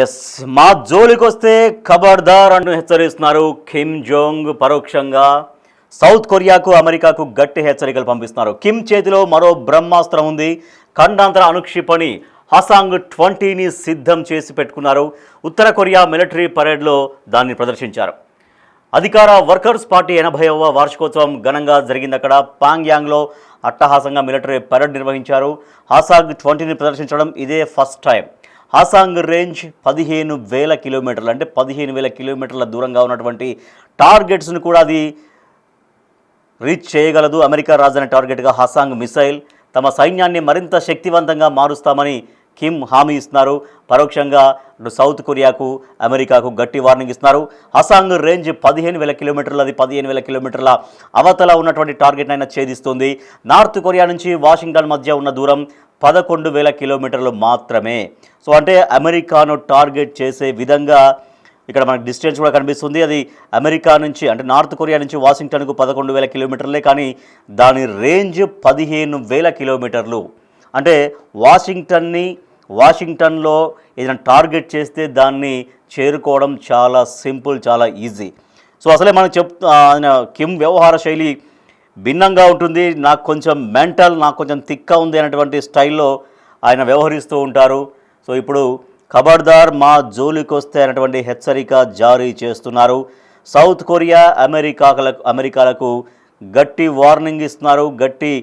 Yes మా జోలికొస్తే ఖబర్దార్ అంటూ హెచ్చరిస్తున్నారు కిమ్ జోంగ్. పరోక్షంగా సౌత్ కొరియాకు అమెరికాకు గట్టి హెచ్చరికలు పంపిస్తున్నారు. కిమ్ చేతిలో మరో బ్రహ్మాస్త్రం ఉంది. ఖండాంతర అణుక్షిపణి హసాంగ్ 20ని సిద్ధం చేసి పెట్టుకున్నారు. ఉత్తర కొరియా మిలిటరీ పరేడ్లో దాన్ని ప్రదర్శించారు. అధికార వర్కర్స్ పార్టీ 80వ వార్షికోత్సవం ఘనంగా జరిగింది. అక్కడ పాంగ్యాంగ్లో అట్టహాసంగా మిలిటరీ పరేడ్ నిర్వహించారు. హసాంగ్ 20ని ప్రదర్శించడం ఇదే ఫస్ట్ టైం. హసాంగ్ రేంజ్ 15,000 కిలోమీటర్లు, అంటే 15,000 కిలోమీటర్ల దూరంగా ఉన్నటువంటి టార్గెట్స్ను కూడా అది రీచ్ చేయగలదు. అమెరికా రాజధాని టార్గెట్గా హసాంగ్ మిసైల్. తమ సైన్యాన్ని మరింత శక్తివంతంగా మారుస్తామని కిమ్ హామీ ఇస్తున్నారు. పరోక్షంగా సౌత్ కొరియాకు అమెరికాకు గట్టి వార్నింగ్ ఇస్తున్నారు. హసాంగ్ రేంజ్ 15,000 కిలోమీటర్లు. అది 15,000 కిలోమీటర్ల అవతల ఉన్నటువంటి టార్గెట్ అయినా ఛేదిస్తుంది. నార్త్ కొరియా నుంచి వాషింగ్టన్ మధ్య ఉన్న దూరం 11,000 కిలోమీటర్లు మాత్రమే. సో అంటే అమెరికాను టార్గెట్ చేసే విధంగా ఇక్కడ మనకు డిస్టెన్స్ కూడా కనిపిస్తుంది. అది అమెరికా నుంచి, అంటే నార్త్ కొరియా నుంచి వాషింగ్టన్కు 11,000 కిలోమీటర్లే, కానీ దాని రేంజ్ 15,000 కిలోమీటర్లు. అంటే వాషింగ్టన్లో ఏదైనా టార్గెట్ చేస్తే దాన్ని చేరుకోవడం చాలా సింపుల్, చాలా ఈజీ. సో అసలే మనకు కిమ్ వ్యవహార శైలి భిన్నంగా ఉంటుంది. నాకు కొంచెం మెంటల్, నాకు కొంచెం తిక్కా ఉంది అనేటువంటి స్టైల్లో ఆయన వ్యవహరిస్తూ ఉంటారు. సో ఇప్పుడు ఖబర్దార్ మా జోలికొస్తే అనేటువంటి హెచ్చరిక జారీ చేస్తున్నారు. సౌత్ కొరియా అమెరికాలకు గట్టి వార్నింగ్ ఇస్తున్నారు, గట్టి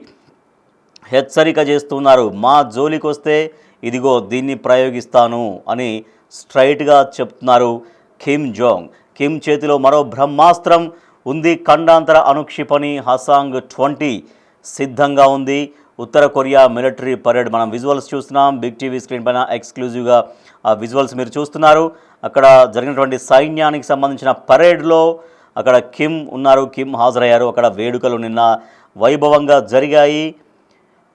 హెచ్చరిక చేస్తున్నారు. మా జోలికొస్తే ఇదిగో దీన్ని ప్రయోగిస్తాను అని స్ట్రైట్గా చెప్తున్నారు కిమ్ జోంగ్. కిమ్ చేతిలో మరో బ్రహ్మాస్త్రం ఉంది. ఖండాంతర అణుక్షిపణి హసాంగ్ 20 సిద్ధంగా ఉంది. ఉత్తర కొరియా మిలిటరీ పరేడ్ మనం విజువల్స్ చూస్తున్నాం. బిగ్ టీవీ స్క్రీన్ పైన ఎక్స్క్లూజివ్గా ఆ విజువల్స్ మీరు చూస్తున్నారు. అక్కడ జరిగినటువంటి సైన్యానికి సంబంధించిన పరేడ్లో అక్కడ కిమ్ ఉన్నారు, కిమ్ హాజరయ్యారు. అక్కడ వేడుకలు నిన్న వైభవంగా జరిగాయి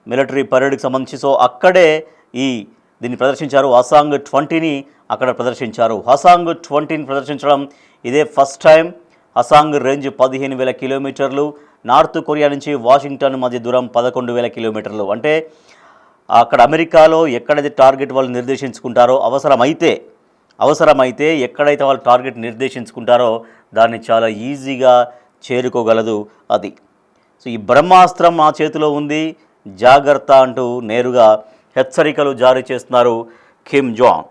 మిలిటరీ పరేడ్కి సంబంధించి. సో అక్కడే దీన్ని ప్రదర్శించారు. హసాంగ్ 20ని అక్కడ ప్రదర్శించారు. హసాంగ్ 20ని ప్రదర్శించడం ఇదే ఫస్ట్ టైం. హసాంగ్ రేంజ్ 15,000 కిలోమీటర్లు. నార్త్ కొరియా నుంచి వాషింగ్టన్ మధ్య దూరం 11,000 కిలోమీటర్లు. అంటే అక్కడ అమెరికాలో ఎక్కడైతే టార్గెట్ వాళ్ళు నిర్దేశించుకుంటారో, అవసరమైతే ఎక్కడైతే వాళ్ళు టార్గెట్ నిర్దేశించుకుంటారో దాన్ని చాలా ఈజీగా చేరుకోగలదు అది. సో ఈ బ్రహ్మాస్త్రం మా చేతిలో ఉంది, జాగ్రత్త అంటూ నేరుగా హెచ్చరికలు జారీ చేస్తున్నారు కిమ్ జాంగ్.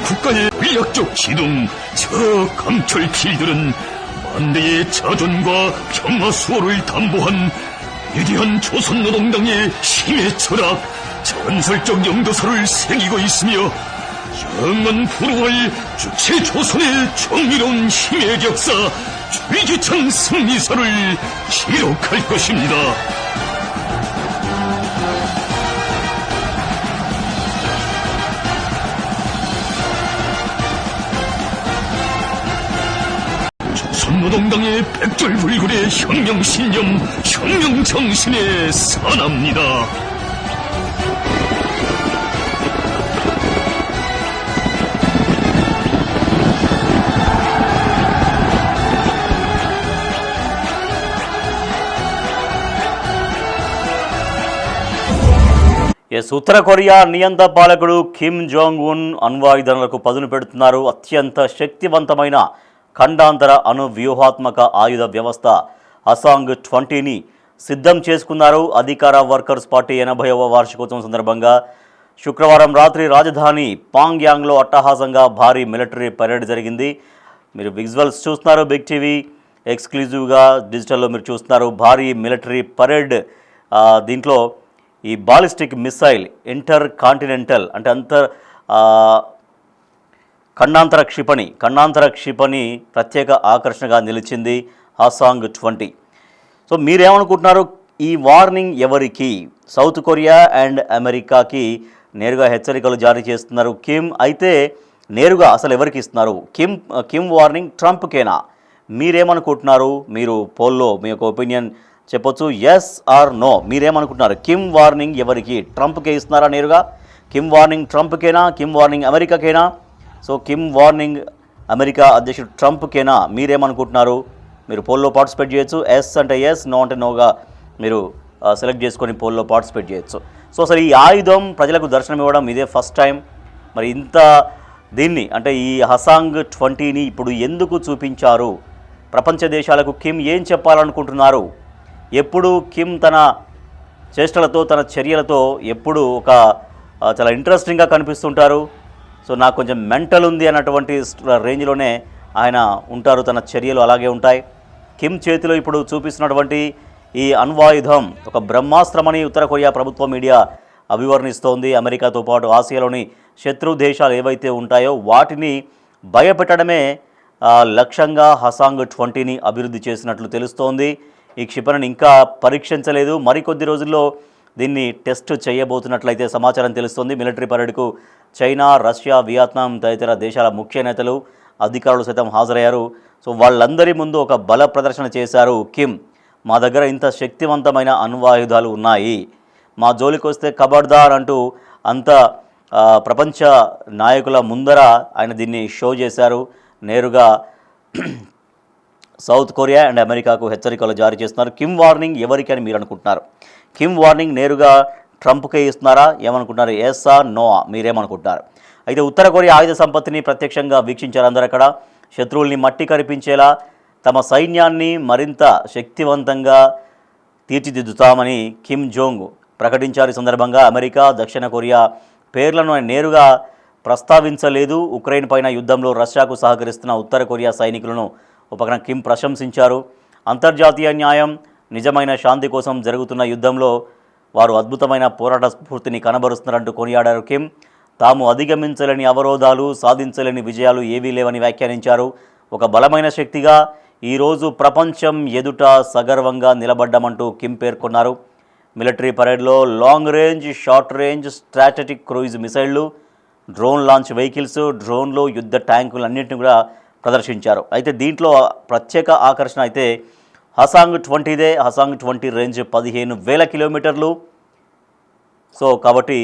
국가의 전략적 기동, 저 강철 길들은 만대의 자존과 평화 수호를 담보한 위대한 조선노동당의 힘의 철학, 전설적 영도사를 새기고 있으며 영원 불후할 주체 조선의 정의로운 힘의 격사, 줄기찬 승리사를 기록할 것입니다. 조선노동당의 백절불굴의 혁명신념, 혁명정신에 산합니다. ఉత్తర కొరియా నియంత పాలకుడు కిమ్ జోంగ్ ఉన్ అణ్వాయుధాలకు పదును పెడుతున్నారు. అత్యంత శక్తివంతమైన ఖండాంతర అణు వ్యూహాత్మక ఆయుధ వ్యవస్థ హసాంగ్ 20ని సిద్ధం చేసుకున్నారు. అధికార వర్కర్స్ పార్టీ 80వ వార్షికోత్సవం సందర్భంగా శుక్రవారం రాత్రి రాజధాని పాంగ్యాంగ్లో అట్టహాసంగా భారీ మిలిటరీ పరేడ్ జరిగింది. మీరు విజువల్స్ చూస్తున్నారు, బిగ్ టీవీ ఎక్స్క్లూజివ్గా డిజిటల్లో మీరు చూస్తున్నారు భారీ మిలిటరీ పరేడ్. దీంట్లో ఈ బాలిస్టిక్ మిసైల్ ఇంటర్ కాంటినెంటల్ అంటే ఖండాంతర క్షిపణి ప్రత్యేక ఆకర్షణగా నిలిచింది హసాంగ్ 20. సో మీరేమనుకుంటున్నారు? ఈ వార్నింగ్ ఎవరికి? సౌత్ కొరియా అండ్ అమెరికాకి నేరుగా హెచ్చరికలు జారీ చేస్తున్నారు కిమ్. అయితే నేరుగా అసలు ఎవరికి ఇస్తున్నారు? కిమ్ వార్నింగ్ ట్రంప్కేనా? మీరేమనుకుంటున్నారు? మీరు పోల్లో మీ యొక్క ఒపీనియన్ చెప్పొచ్చు, ఎస్ ఆర్ నో. మీరేమనుకుంటున్నారు? కిమ్ వార్నింగ్ ఎవరికి? ట్రంప్కే ఇస్తున్నారా నేరుగా? కిమ్ వార్నింగ్ ట్రంప్కేనా? కిమ్ వార్నింగ్ అమెరికాకేనా? సో కిమ్ వార్నింగ్ అమెరికా అధ్యక్షుడు ట్రంప్కేనా? మీరేమనుకుంటున్నారు? మీరు పోల్లో పార్టిసిపేట్ చేయొచ్చు. ఎస్ అంటే ఎస్, నో అంటే నోగా మీరు సెలెక్ట్ చేసుకొని పోల్లో పార్టిసిపేట్ చేయొచ్చు. సో అసలు ఈ ఆయుధం ప్రజలకు దర్శనం ఇవ్వడం ఇదే ఫస్ట్ టైం. మరి ఇంత దీన్ని అంటే ఈ హసాంగ్ 20ని ఇప్పుడు ఎందుకు చూపించారు? ప్రపంచ దేశాలకు కిమ్ ఏం చెప్పాలనుకుంటున్నారు? ఎప్పుడు కిమ్ తన చేష్టలతో తన చర్యలతో ఎప్పుడు ఒక చాలా ఇంట్రెస్టింగ్గా కనిపిస్తుంటారు. సో నాకు కొంచెం మెంటల్ ఉంది అన్నటువంటి రేంజ్లోనే ఆయన ఉంటారు, తన చర్యలు అలాగే ఉంటాయి. కిమ్ చేతిలో ఇప్పుడు చూపిస్తున్నటువంటి ఈ అణ్వాయుధం ఒక బ్రహ్మాస్త్రమని ఉత్తర కొరియా ప్రభుత్వ మీడియా అభివర్ణిస్తోంది. అమెరికాతో పాటు ఆసియాలోని శత్రు దేశాలు ఏవైతే ఉంటాయో వాటిని భయపెట్టడమే లక్ష్యంగా హసాంగ్ 20ని అభివృద్ధి చేసినట్లు తెలుస్తోంది. ఈ క్షిపణిని ఇంకా పరీక్షించలేదు, మరికొద్ది రోజుల్లో దీన్ని టెస్ట్ చేయబోతున్నట్లయితే సమాచారం తెలుస్తోంది. మిలిటరీ పరేడ్కు చైనా, రష్యా, వియత్నాం తదితర దేశాల ముఖ్య నేతలు, అధికారులు సైతం హాజరయ్యారు. సో వాళ్ళందరి ముందు ఒక బల ప్రదర్శన చేశారు కిమ్. మా దగ్గర ఇంత శక్తివంతమైన అణ్వాయుధాలు ఉన్నాయి, మా జోలికి వస్తే ఖబర్దార్ అంటూ అంత ప్రపంచ నాయకుల ముందర ఆయన దీన్ని షో చేశారు. నేరుగా సౌత్ కొరియా అండ్ అమెరికాకు హెచ్చరికలు జారీ చేస్తున్నారు. కిమ్ వార్నింగ్ ఎవరికి అని మీరు అనుకుంటున్నారు? కిమ్ వార్నింగ్ నేరుగా ట్రంప్కే ఇస్తున్నారా? ఏమనుకుంటున్నారు? Yes or no? మీరేమనుకుంటున్నారు? అయితే ఉత్తర కొరియా ఆయుధ సంపత్తిని ప్రత్యక్షంగా వీక్షించారు అందరూ. అక్కడ శత్రువుల్ని మట్టి కరిపించేలా తమ సైన్యాన్ని మరింత శక్తివంతంగా తీర్చిదిద్దుతామని కిమ్ జోంగ్ ప్రకటించారు. ఈ సందర్భంగా అమెరికా, దక్షిణ కొరియా పేర్లను నేరుగా ప్రస్తావించలేదు. ఉక్రెయిన్ పైన యుద్ధంలో రష్యాకు సహకరిస్తున్న ఉత్తర కొరియా సైనికులను ఉపకరణ కిమ్ ప్రశంసించారు. అంతర్జాతీయ న్యాయం, నిజమైన శాంతి కోసం జరుగుతున్న యుద్ధంలో వారు అద్భుతమైన పోరాట స్ఫూర్తిని కనబరుస్తున్నారంటూ కొనియాడారు కిమ్. తాము అధిగమించలేని అవరోధాలు, సాధించలేని విజయాలు ఏవీ లేవని వ్యాఖ్యానించారు. ఒక బలమైన శక్తిగా ఈరోజు ప్రపంచం ఎదుట సగర్వంగా నిలబడ్డామంటూ కిమ్ పేర్కొన్నారు. మిలిటరీ పరేడ్లో long range, short range strategic cruise మిసైళ్లు, డ్రోన్ లాంచ్ వెహికల్స్, డ్రోన్లు, యుద్ధ ట్యాంకులు అన్నింటినీ కూడా ప్రదర్శించారు. అయితే దీంట్లో ప్రత్యేక ఆకర్షణ అయితే హసాంగ్ 20దే. హసాంగ్ 20 రేంజ్ 15,000 కిలోమీటర్లు. సో కాబట్టి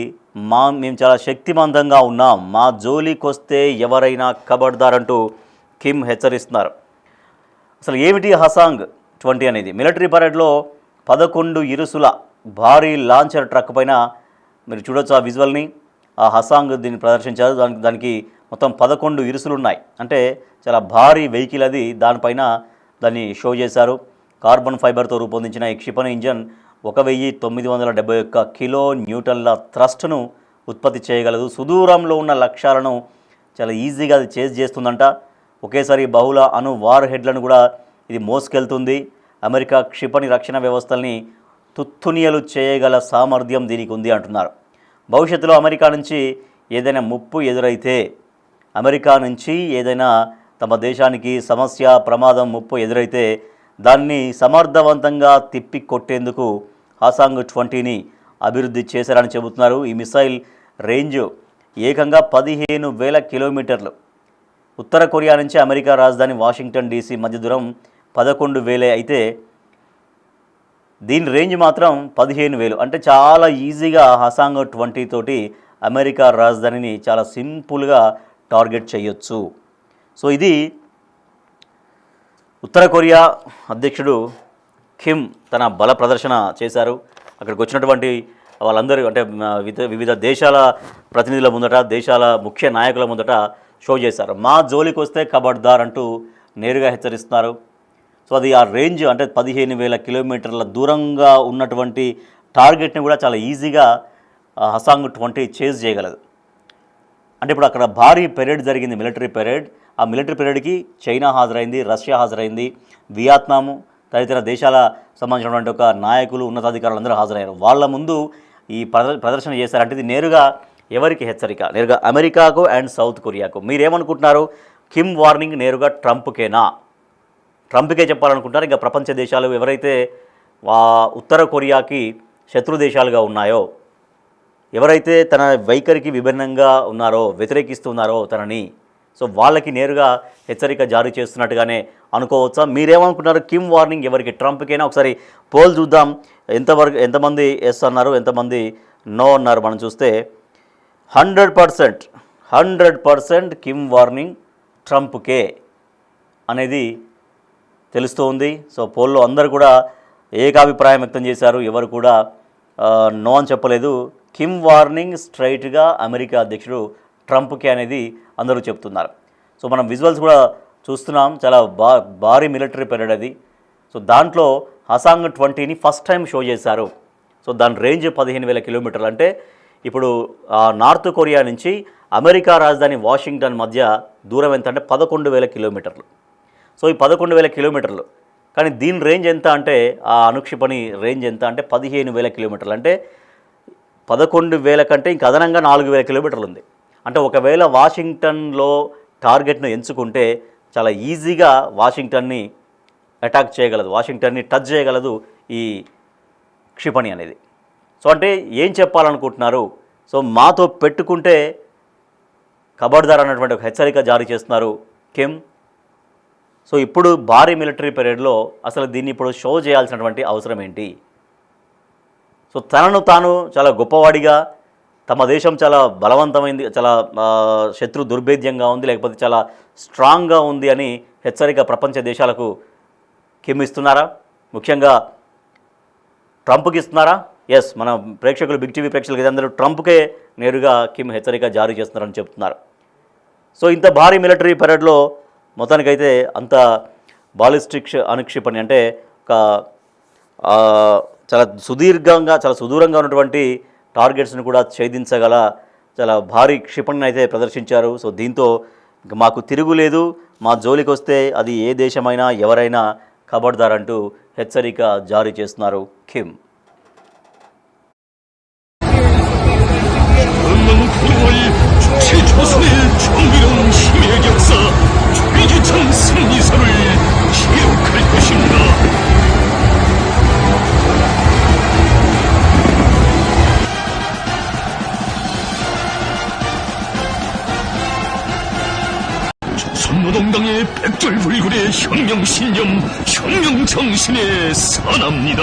మేము చాలా శక్తివంతంగా ఉన్నాం, మా జోలికొస్తే ఎవరైనా ఖబర్దార్ అంటూ కిమ్ హెచ్చరిస్తున్నారు. అసలు ఏమిటి హసాంగ్ 20 అనేది? మిలిటరీ పరేడ్లో 11 ఇరుసుల భారీ లాంచర్ ట్రక్ పైన మీరు చూడొచ్చు ఆ విజువల్ని. ఆ హసాంగ్ దీన్ని ప్రదర్శించారు. దానికి మొత్తం 11 ఇరుసులు ఉన్నాయి. అంటే చాలా భారీ వెహికల్ అది. దానిపైన దాన్ని షో చేశారు. కార్బన్ ఫైబర్తో రూపొందించిన ఈ క్షిపణి ఇంజన్ 1971 కిలో న్యూటన్ల థ్రస్ట్ను ఉత్పత్తి చేయగలదు. సుదూరంలో ఉన్న లక్ష్యాలను చాలా ఈజీగా అది చేజ్ చేస్తుందంట. ఒకేసారి బహుళ అణు వార్ హెడ్లను కూడా ఇది మోసుకెళ్తుంది. అమెరికా క్షిపణి రక్షణ వ్యవస్థల్ని తుత్తునియలు చేయగల సామర్థ్యం దీనికి ఉంది అంటున్నారు. భవిష్యత్తులో అమెరికా నుంచి ఏదైనా ముప్పు ఎదురైతే, అమెరికా నుంచి ఏదైనా తమ దేశానికి సమస్య, ప్రమాదం, ముప్పు ఎదురైతే దాన్ని సమర్థవంతంగా తిప్పి కొట్టేందుకు హసాంగ్ 20ని అభివృద్ధి చేశారని చెబుతున్నారు. ఈ మిసైల్ రేంజ్ ఏకంగా 15,000 కిలోమీటర్లు. ఉత్తర కొరియా నుంచి అమెరికా రాజధాని వాషింగ్టన్ డీసీ మధ్య దూరం 11,000 అయితే దీని రేంజ్ మాత్రం 15,000. అంటే చాలా ఈజీగా హసాంగ్ 20 తోటి అమెరికా రాజధానిని చాలా సింపుల్గా టార్గెట్ చేయొచ్చు. సో ఇది ఉత్తర కొరియా అధ్యక్షుడు కిమ్ తన బల ప్రదర్శన చేశారు. అక్కడికి వచ్చినటువంటి వాళ్ళందరూ అంటే వివిధ దేశాల ప్రతినిధుల ముందట, దేశాల ముఖ్య నాయకుల ముందట షో చేశారు. మా జోలికి వస్తే ఖబర్దార్ అంటూ నేరుగా హెచ్చరిస్తున్నారు. సో అది ఆ రేంజ్ అంటే 15,000 కిలోమీటర్ల దూరంగా ఉన్నటువంటి టార్గెట్ని కూడా చాలా ఈజీగా హసాంగ్ 20 చేజ్ చేయగలదు. అంటే ఇప్పుడు అక్కడ భారీ పెరేడ్ జరిగింది, మిలిటరీ పెరేడ్. ఆ మిలిటరీ పెరేడ్కి చైనా హాజరైంది, రష్యా హాజరైంది, వియత్నాము తదితర దేశాల సంబంధించినటువంటి ఒక నాయకులు, ఉన్నతాధికారులు అందరూ హాజరయ్యారు. వాళ్ళ ముందు ఈ ప్రదర్శన చేశారంటే ఇది నేరుగా ఎవరికి హెచ్చరిక? నేరుగా అమెరికాకు అండ్ సౌత్ కొరియాకు. మీరేమనుకుంటున్నారు? కిమ్ వార్నింగ్ నేరుగా ట్రంప్కేనా? ట్రంప్కే చెప్పాలనుకుంటున్నారు? ఇంకా ప్రపంచ దేశాలు ఎవరైతే ఉత్తర కొరియాకి శత్రు దేశాలుగా ఉన్నాయో, ఎవరైతే తన వైఖరికి విభిన్నంగా ఉన్నారో, వ్యతిరేకిస్తున్నారో తనని, సో వాళ్ళకి నేరుగా హెచ్చరిక జారీ చేస్తున్నట్టుగానే అనుకోవచ్చా? మీరేమనుకుంటున్నారు? కిమ్ వార్నింగ్ ఎవరికి? ట్రంప్కైనా? ఒకసారి పోల్ చూద్దాం. ఎంతమంది ఎస్ అన్నారు, ఎంతమంది నో అన్నారు. మనం చూస్తే 100% కిమ్ వార్నింగ్ ట్రంప్కే అనేది తెలుస్తూ ఉంది. సో పోల్లో అందరూ కూడా ఏకాభిప్రాయం వ్యక్తం చేశారు, ఎవరు కూడా నో అని చెప్పలేదు. కిమ్ వార్నింగ్ స్ట్రైట్గా అమెరికా అధ్యక్షుడు ట్రంప్కే అనేది అందరూ చెప్తున్నారు. సో మనం విజువల్స్ కూడా చూస్తున్నాం, చాలా భారీ మిలిటరీ పెరేడ్ అది. సో దాంట్లో హసాంగ్ 20ని ఫస్ట్ టైం షో చేశారు. సో దాని రేంజ్ 15,000 కిలోమీటర్లు. అంటే ఇప్పుడు నార్త్ కొరియా నుంచి అమెరికా రాజధాని వాషింగ్టన్ మధ్య దూరం ఎంత అంటే 11,000 కిలోమీటర్లు. సో ఈ 11,000 కిలోమీటర్లు, కానీ దీని రేంజ్ ఎంత అంటే, ఆ అనుక్షిపణి రేంజ్ ఎంత అంటే 15,000 కిలోమీటర్లు. అంటే 11,000 కంటే ఇంక అదనంగా 4,000 కిలోమీటర్లు ఉంది. అంటే ఒకవేళ వాషింగ్టన్లో టార్గెట్ను ఎంచుకుంటే చాలా ఈజీగా వాషింగ్టన్ని అటాక్ చేయగలదు, వాషింగ్టన్ని టచ్ చేయగలదు ఈ క్షిపణి అనేది. సో అంటే ఏం చెప్పాలనుకుంటున్నారు? సో మాతో పెట్టుకుంటే ఖబర్దార్ అన్నటువంటి ఒక హెచ్చరిక జారీ చేస్తున్నారు కిమ్. సో ఇప్పుడు భారీ మిలిటరీ పెరేడ్లో అసలు దీన్ని ఇప్పుడు షో చేయాల్సినటువంటి అవసరం ఏంటి? సో తనను తాను చాలా గొప్పవాడిగా, తమ దేశం చాలా బలవంతమైంది, చాలా శత్రు దుర్భేద్యంగా ఉంది, లేకపోతే చాలా స్ట్రాంగ్గా ఉంది అని హెచ్చరిక ప్రపంచ దేశాలకు కిమ్ ఇస్తున్నారా? ముఖ్యంగా ట్రంప్కి ఇస్తున్నారా? ఎస్, మన ప్రేక్షకులు, బిగ్ టీవీ ప్రేక్షకులు ఇదందరూ ట్రంప్కే నేరుగా కిమ్ హెచ్చరిక జారీ చేస్తున్నారని చెప్తున్నారు. సో ఇంత భారీ మిలిటరీ పెరేడ్లో మొత్తానికైతే అంత బాలిస్టిక్ అనుక్షిపణి అంటే ఒక చాలా సుదూరంగా ఉన్నటువంటి టార్గెట్స్ని కూడా ఛేదించగల చాలా భారీ క్షిపణిని అయితే ప్రదర్శించారు. సో దీంతో మాకు తిరుగులేదు, మా జోలికి వస్తే అది ఏ దేశమైనా ఎవరైనా ఖబర్దార్ అంటూ హెచ్చరిక జారీ చేస్తున్నారు కిమ్. 조선의 정의로운 힘의 역사, 위기천 승리사를 기록할 것입니다. 조선노동당의 백절불굴의 혁명신념, 혁명정신에 선합니다.